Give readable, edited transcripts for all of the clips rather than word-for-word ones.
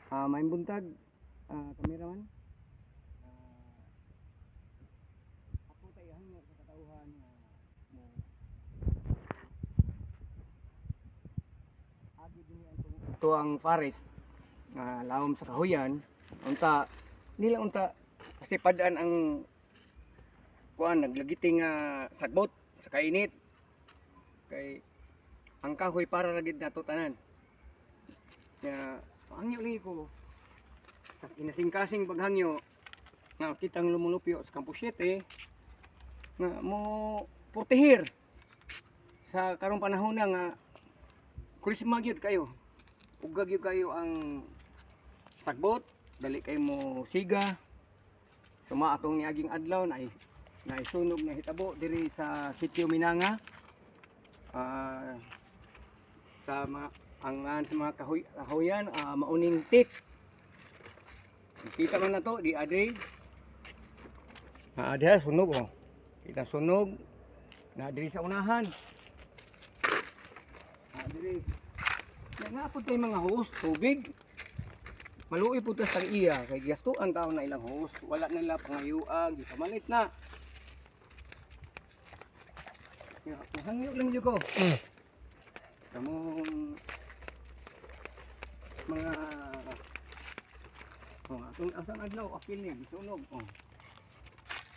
May buntag, kameraman. Ah, ako tayo hangyo sa katauhan nga mo agi din ang ito ang forest lawom sa kahuyan. Unta nila unta kasi padaan ang kuan naglagiting sagbot sa kainit kay ang kahoy para ra gid nato tanan. Kaya hangyo lagi ko sa kinasing-kasing paghangyo nga kitang lumulupyo sa Campo 7 nga mo portihir sa karong panahon na nga kulisma gyud kayo. Ugag gyud kayo ang sagbot, dali kayo mo siga. Suma atong niaging adlaw na naisunog na hitabo diri sa Sitio Minanga. Sa mga sa mga kahoyan mauning tik. Kita man na to di adre. Diha sunog oh. Kita sunog na diri sa unahan. Diri. Nga po tayo mga hose, tubig. Maluoy po sa iya kay gastuan taon na ilang hose. Wala nila pangayuag, ipamalit na. Hangyo lang dito ko. Kamong mga atong asang adlaw apil ni sunog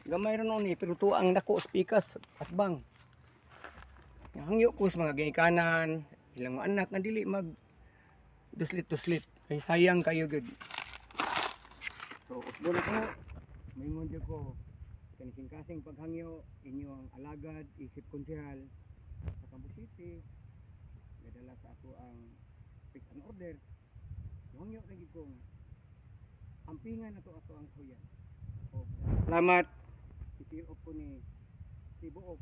gamay ra ni pero tuang dako spikas at bang hangyo ko sa mga ginikanan ilang mga anak nga dili mag duslit kay sayang kayo gud. So usbo na ko maingon jud ko kasing paghangyo inyo ang alagad isip konsehal sa Campo City nadala sa ako ang fix and order. Hangyo lagi ko nga ampingan na to ato ang kuyan. Salamat. Itil ko ni Tibuok.